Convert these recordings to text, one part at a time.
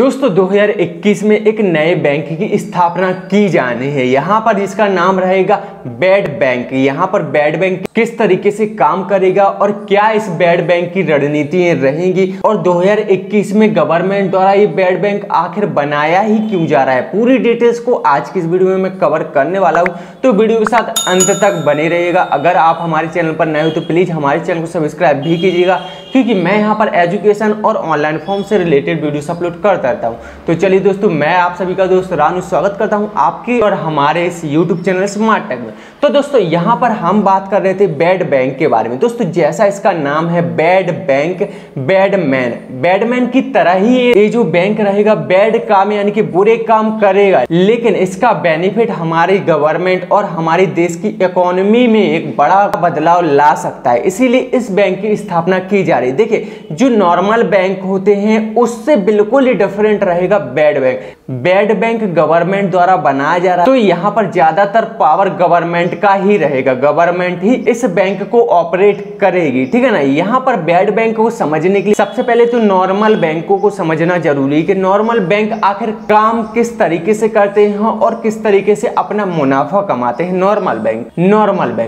दोस्तों 2021 में एक नए बैंक की स्थापना की जानी है। यहाँ पर इसका नाम रहेगा बैड बैंक। यहाँ पर बैड बैंक किस तरीके से काम करेगा और क्या इस बैड बैंक की रणनीतियां रहेंगी और 2021 में गवर्नमेंट द्वारा ये बैड बैंक आखिर बनाया ही क्यों जा रहा है, पूरी डिटेल्स को आज की इस वीडियो में मैं कवर करने वाला हूँ। तो वीडियो के साथ अंत तक बने रहिएगा। अगर आप हमारे चैनल पर नए हो तो प्लीज हमारे चैनल को सब्सक्राइब भी कीजिएगा, क्योंकि मैं यहाँ पर एजुकेशन और ऑनलाइन फॉर्म से रिलेटेड वीडियोस अपलोड करता रहता हूँ। तो चलिए दोस्तों, मैं आप सभी का दोस्त रानू स्वागत करता हूँ आपके और हमारे इस यूट्यूब चैनल स्मार्ट टेक में। तो दोस्तों यहाँ पर हम बात कर रहे थे बैड बैंक के बारे में। दोस्तों जैसा इसका नाम है बैड बैंक, बैडमैन की तरह ही ये जो बैंक रहेगा बैड काम यानी कि बुरे काम करेगा, लेकिन इसका बेनिफिट हमारी गवर्नमेंट और हमारे देश की इकोनॉमी में एक बड़ा बदलाव ला सकता है। इसीलिए इस बैंक की स्थापना की जा रही है। देखिए, जो नॉर्मल बैंक होते हैं उससे बिल्कुल ही डिफरेंट रहेगा bad bank. Bad bank government द्वारा बनाया जा रहा है, तो यहाँ पर ज्यादातर पावर गवर्नमेंट का ही रहेगा। गवर्नमेंट ही इस बैंक को ऑपरेट करेगी, ठीक है ना। यहाँ पर बैड बैंक को समझने के लिए सबसे पहले तो नॉर्मल बैंकों को समझना जरूरी है कि नॉर्मल बैंक आखिर काम किस तरीके से करते हैं और किस तरीके से अपना मुनाफा कमाते हैं। नॉर्मल बैंक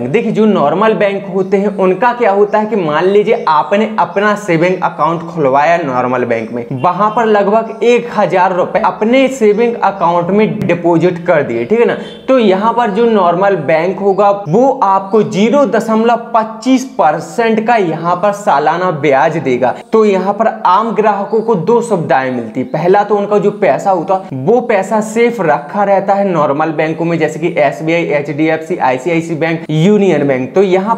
देखिए, जो नॉर्मल बैंक होते हैं उनका क्या होता है कि मान लीजिए आपने अपना सेविंग अकाउंट खुलवाया नॉर्मल बैंक में, वहां पर लगभग 1000 रुपए अपने सेविंग अकाउंट में डिपॉजिट कर दिए, ठीक है ना। तो यहाँ पर जो नॉर्मल बैंक होगा वो आपको 0.25% का यहाँ पर सालाना ब्याज देगा। तो यहाँ पर आम ग्राहकों को दो सुविधाएं मिलती। पहला तो उनका जो पैसा होता वो पैसा सेफ रखा रहता है नॉर्मल बैंकों में, जैसे कि SBI, HDFC, ICICI bank, union bank. तो यहाँ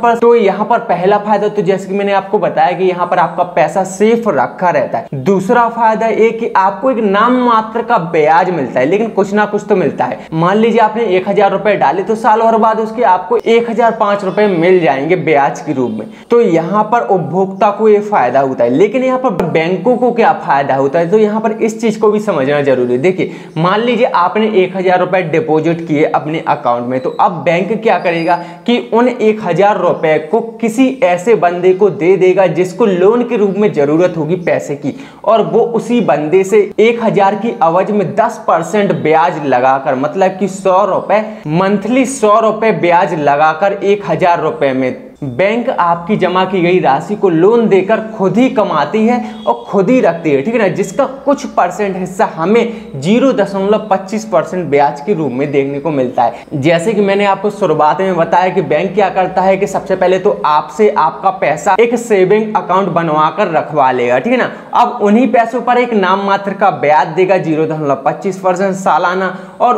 पर पहला फायदा तो जैसे कि मैंने आपको बताया कि यहाँ पर आपका पैसा सेफ रखा रहता है। दूसरा फायदा एक कि आपको एक नाम मात्र का ब्याज मिलता है, लेकिन कुछ ना कुछ तो मिलता है। मान लीजिए आपने 1000 रुपए डाले तो साल भर बाद उसके आपको 1005 रुपए मिल जाएंगे ब्याज के रूप में। तो यहाँ पर उपभोक्ता को ये फायदा होता है। लेकिन यहाँ पर बैंकों को क्या फायदा होता है, तो यहाँ पर इस चीज को भी समझना जरूरी है। देखिए, मान लीजिए आपने 1000 रुपए डिपॉजिट किए अपने अकाउंट में, तो अब बैंक क्या करेगा कि उन 1000 रुपए को किसी ऐसे बंदे को दे देगा जिसको लोन के रूप में जरूरत होगी पैसे की, और वो उसी बंदे से 1000 की अवज में 10% ब्याज लगाकर, मतलब कि 100 रुपए मंथली 100 रुपए ब्याज लगाकर 1000 रुपए में बैंक आपकी जमा की गई राशि को लोन देकर खुद ही कमाती है और खुद ही रखती है, ठीक है ना। जिसका कुछ परसेंट हिस्सा हमें 0.25% ब्याज के रूप में देखने को मिलता है। जैसे कि मैंने आपको शुरुआत में बताया कि बैंक क्या करता है कि सबसे पहले तो आपसे आपका पैसा एक सेविंग अकाउंट बनवा कर रखवा लेगा, ठीक है ना। अब उन्हीं पैसों पर एक नाम मात्र का ब्याज देगा 0.25% सालाना, और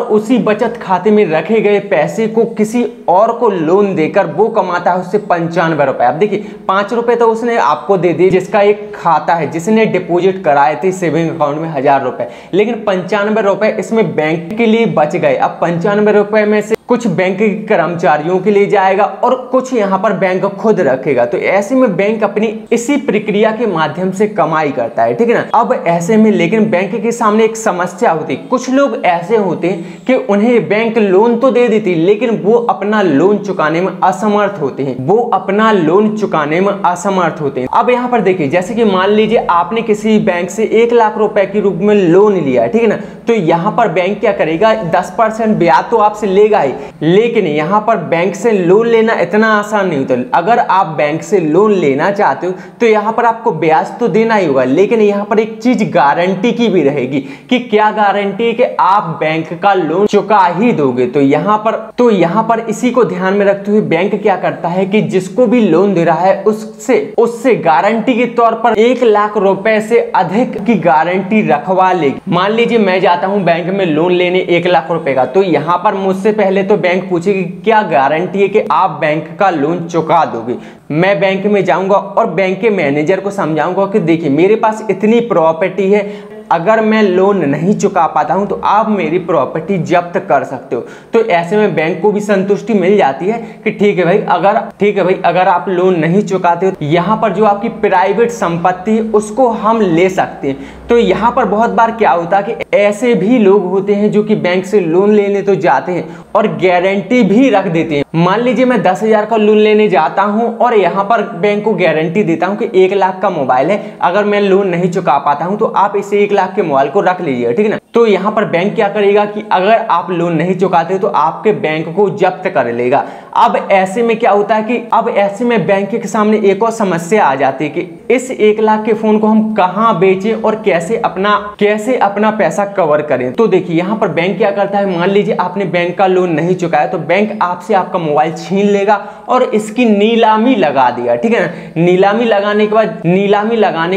उसी बचत खाते में रखे गए पैसे को किसी और को लोन देकर वो कमाता है उससे 95 रुपए। अब देखिए, 5 रुपए तो उसने आपको दे दिए जिसका एक खाता है, जिसने डिपॉजिट कराए थे सेविंग अकाउंट में 1000 रुपए, लेकिन 95 रुपए इसमें बैंक के लिए बच गए। अब 95 रुपए में से कुछ बैंक के कर्मचारियों के लिए जाएगा और कुछ यहाँ पर बैंक खुद रखेगा। तो ऐसे में बैंक अपनी इसी प्रक्रिया के माध्यम से कमाई करता है, ठीक है ना। अब ऐसे में लेकिन बैंक के सामने एक समस्या होती है। कुछ लोग ऐसे होते हैं कि उन्हें बैंक लोन तो दे देती, लेकिन वो अपना लोन चुकाने में असमर्थ होते हैं। अब यहाँ पर देखिए, जैसे कि मान लीजिए आपने किसी बैंक से 1 लाख रुपए के रूप में लोन लिया, ठीक है ना। तो यहाँ पर बैंक क्या करेगा, 10% ब्याज तो आपसे लेगा ही, लेकिन यहाँ पर बैंक से लोन लेना इतना आसान नहीं होता। अगर आप बैंक से लोन लेना चाहते हो तो यहाँ पर आपको ब्याज तो देना ही होगा, लेकिन यहाँ पर एक चीज गारंटी की भी रहेगी। कि क्या गारंटी है कि आप बैंक का लोन चुका ही दोगे। तो यहाँ पर इसी को ध्यान में रखते हुए बैंक क्या करता है कि जिसको भी लोन दे रहा है उससे गारंटी के तौर पर 1 लाख रुपए से अधिक की गारंटी रखवा लेगी। मान लीजिए मैं जाता हूं बैंक में लोन लेने 1 लाख रुपए का, तो यहाँ पर मुझसे पहले तो बैंक पूछेगी क्या गारंटी है कि आप बैंक का लोन चुका दोगे। मैं बैंक में जाऊंगा और बैंक के मैनेजर को समझाऊंगा कि देखिए, मेरे पास इतनी प्रॉपर्टी है, अगर मैं लोन नहीं चुका पाता हूं तो आप मेरी प्रॉपर्टी जब्त कर सकते हो। तो ऐसे में बैंक को भी संतुष्टि मिल जाती है कि ठीक है भाई, अगर आप लोन नहीं चुकाते हो तो यहाँ पर जो आपकी प्राइवेट संपत्ति है उसको हम ले सकते हैं। तो यहाँ पर बहुत बार क्या होता है कि ऐसे भी लोग होते हैं जो कि बैंक से लोन लेने तो जाते हैं और गारंटी भी रख देते हैं। मान लीजिए मैं 10,000 का लोन लेने जाता हूं और यहाँ पर बैंक को गारंटी देता हूं कि 1 लाख का मोबाइल है, अगर मैं लोन नहीं चुका पाता हूं तो आप इसे 1 लाख के मोबाइल को रख लीजिएगा, ठीक है ना। तो यहाँ पर बैंक क्या करेगा कि अगर आप लोन नहीं चुकाते तो आपके बैंक को जब्त कर लेगा। अब ऐसे में क्या होता है कि अब ऐसे में बैंक के सामने एक और समस्या आ जाती है कि इस 1 लाख के फोन को हम कहां बेचें और कैसे अपना पैसा कवर करें। तो देखिए यहाँ पर बैंक क्या करता है, मान लीजिए आपने बैंक का लोन नहीं चुकाया तो बैंक आपसे आपका मोबाइल छीन लेगा और इसकी नीलामी लगा दिया, ठीक है ना। नीलामी लगाने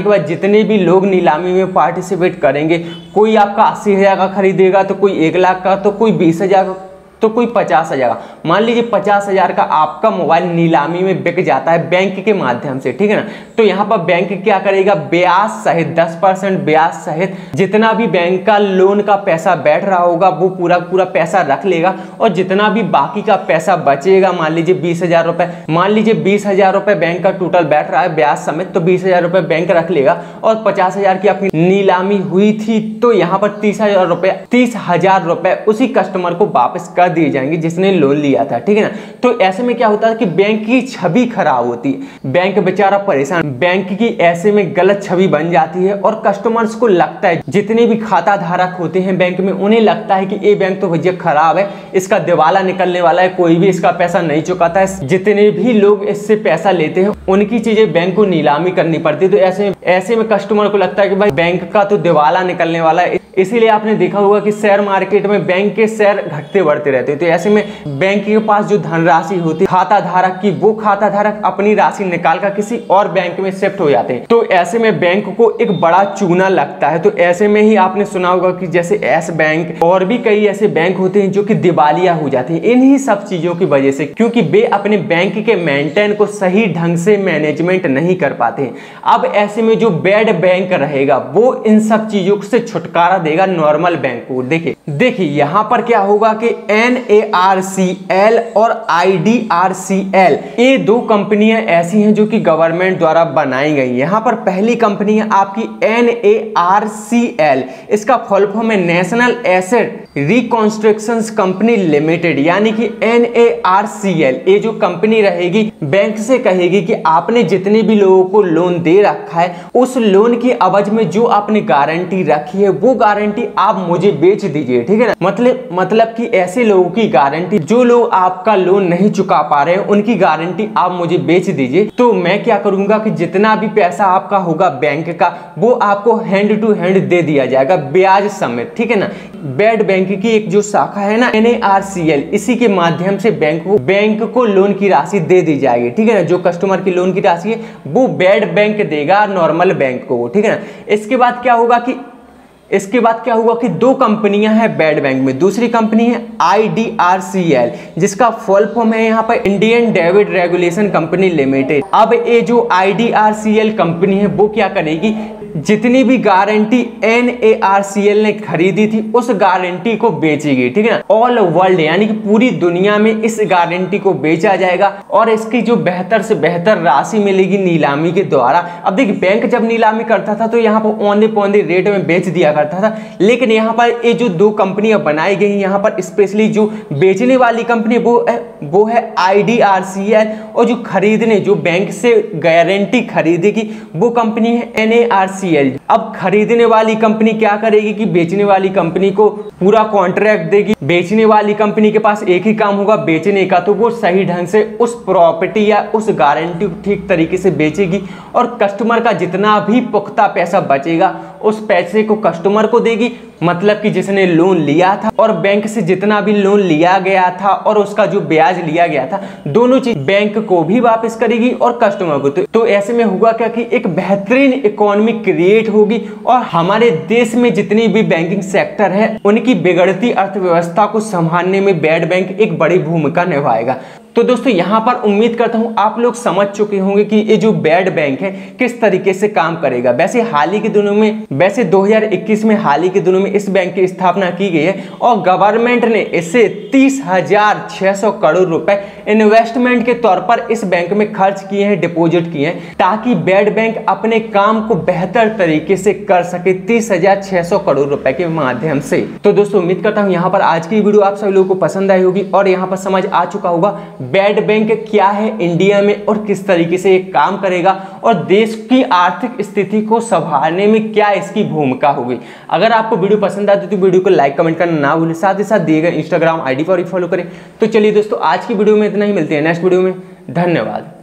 के बाद जितने भी लोग नीलामी में पार्टिसिपेट करेंगे, कोई आपका 80,000 का खरीदेगा तो कोई 1 लाख का, तो कोई 20,000 का, तो कोई 50,000 का। मान लीजिए 50,000 का आपका मोबाइल नीलामी में बिक जाता है बैंक के माध्यम से, ठीक है ना। तो यहाँ पर बैंक क्या करेगा, ब्याज सहित 10% ब्याज सहित जितना भी बैंक का लोन का पैसा बैठ रहा होगा वो पूरा पैसा रख लेगा, और जितना भी बाकी का पैसा बचेगा, मान लीजिए 20,000 रुपए, मान लीजिए 20,000 रुपए बैंक का टोटल बैठ रहा है ब्याज समेत, तो 20,000 रुपए बैंक रख लेगा, और 50,000 की आपकी नीलामी हुई थी तो यहाँ पर 30,000 रुपए उसी कस्टमर को वापस कर दिए जाएंगे जिसने लोन लिया था, ठीक है ना। तो ऐसे में क्या होता है कि बैंक की छवि खराब होती है, बैंक बेचारा परेशान, बैंक की ऐसे में गलत छवि बन जाती है, और कस्टमर्स को लगता है, जितने भी खाता धारक होते हैं बैंक में, उन्हें लगता है कि ये बैंक तो भैया खराब है, इसका दिवाला निकलने वाला है, कोई भी इसका पैसा नहीं चुकाता है, जितने भी लोग इससे पैसा लेते हैं उनकी चीजें बैंक को नीलामी करनी पड़ती है। तो ऐसे में कस्टमर को लगता है कि भाई बैंक का तो दिवाला निकलने वाला है। इसीलिए आपने देखा होगा कि शेयर मार्केट में बैंक के शेयर घटते बढ़ते रहते हैं। तो ऐसे में बैंक के पास जो धनराशि होती है खाता धारक की, वो खाता धारक अपनी राशि निकाल कर किसी और बैंक में शिफ्ट हो जाते हैं। तो ऐसे में बैंक को एक बड़ा चूना लगता है। तो ऐसे में ही आपने सुना होगा कि जैसे एस बैंक और भी कई ऐसे बैंक होते हैं जो कि दिवालिया हो जाते हैं, इन्हीं सब चीजों की वजह से, क्योंकि वे अपने बैंक के मेंटेन को सही ढंग से मैनेजमेंट नहीं कर पाते हैं। अब ऐसे में जो बैड बैंक रहेगा वो इन सब चीजों से छुटकारा देगा नॉर्मल बैंक को। देखिए यहां पर क्या होगा कि NARCL और IDRCL, ये दो कंपनियां ऐसी हैं जो कि गवर्नमेंट द्वारा बनाई गई। यहां पर पहली कंपनी है आपकी NARCL, इसका फुल फॉर्म है national asset reconstruction company limited, यानी कि NARCL। ये जो कंपनी रहेगी बैंक से कहेगी कि आपने जितने भी लोगों को लोन दे रखा है उस लोन की अवधि में जो आपने गारंटी रखी है वो गारंटी आप मुझे बेच दीजिए, ठीक है ना। मतलब कि ऐसे लोगों की गारंटी, जो लोग आपका लोन नहीं चुका पा रहे हैं उनकी गारंटी आप मुझे बेच दीजिए। तो मैं क्या करूंगा कि जितना भी पैसा आपका होगा बैंक का वो आपको हैंड टू हैंड दे दिया जाएगा ब्याज समेत, ठीक है ना। बैड बैंक की एक जो शाखा है ना NARCL, इसी के माध्यम से बैंक को लोन की राशि दे दी जाएगी, ठीक है ना। जो कस्टमर की लोन की राशि है वो बैड बैंक देगा नॉर्मल बैंक को, ठीक है ना। इसके बाद क्या होगा कि दो कंपनियां हैं बैड बैंक में। दूसरी कंपनी है IDRCL, जिसका फुल फॉर्म है यहाँ पर Indian debit regulation company limited. अब ये जो IDRCL कंपनी है वो क्या करेगी, जितनी भी गारंटी NARCL ने खरीदी थी उस गारंटी को बेचेगी, ठीक है ना। ऑल वर्ल्ड यानी कि पूरी दुनिया में इस गारंटी को बेचा जाएगा और इसकी जो बेहतर से बेहतर राशि मिलेगी नीलामी के द्वारा। अब देखिए बैंक जब नीलामी करता था तो यहाँ पर औंधे पौंधे रेट में बेच दिया करता था, लेकिन यहाँ पर ये जो दो कंपनियां बनाई गई, यहाँ पर स्पेशली जो बेचने वाली कंपनी वो है IDRCL, और जो बैंक से गारंटी खरीदेगी वो कंपनी है NARCL। अब खरीदने वाली कंपनी क्या करेगी कि बेचने वाली कंपनी को पूरा कॉन्ट्रैक्ट देगी। बेचने वाली कंपनी के पास एक ही काम होगा बेचने का, तो वो सही ढंग से उस प्रॉपर्टी या उस गारंटी को ठीक तरीके से बेचेगी, और कस्टमर का जितना भी पुख्ता पैसा बचेगा उस पैसे को कस्टमर को देगी, मतलब कि जिसने लोन लिया था, और बैंक से जितना भी लोन लिया गया था और उसका जो ब्याज लिया गया था, दोनों चीज बैंक को भी वापस करेगी और कस्टमर को। तो ऐसे में होगा क्या कि एक बेहतरीन इकोनॉमी क्रिएट होगी, और हमारे देश में जितनी भी बैंकिंग सेक्टर है उनकी बिगड़ती अर्थव्यवस्था को संभालने में बैड बैंक एक बड़ी भूमिका निभाएगा। तो दोस्तों यहाँ पर उम्मीद करता हूँ आप लोग समझ चुके होंगे कि ये जो बैड बैंक है किस तरीके से काम करेगा। वैसे 2021 में हाल ही के दिनों में इस बैंक की स्थापना की गई है, और गवर्नमेंट ने इसे 30,600 करोड़ रुपए इन्वेस्टमेंट के तौर पर इस बैंक में खर्च किए हैं, डिपॉजिट किए हैं, ताकि बैड बैंक अपने काम को बेहतर तरीके से कर सके 30,600 करोड़ रुपए के माध्यम से। तो दोस्तों उम्मीद करता हूँ यहाँ पर आज की वीडियो आप सभी लोगों को पसंद आई होगी और यहाँ पर समझ आ चुका होगा बैड बैंक क्या है इंडिया में और किस तरीके से ये काम करेगा और देश की आर्थिक स्थिति को संभालने में क्या इसकी भूमिका होगी। अगर आपको वीडियो पसंद आती तो वीडियो को लाइक कमेंट करना ना भूलें, साथ ही साथ दिए गए इंस्टाग्राम आईडी पर फॉलो करें। तो चलिए दोस्तों, आज की वीडियो में इतना ही, मिलते हैं नेक्स्ट वीडियो में। धन्यवाद।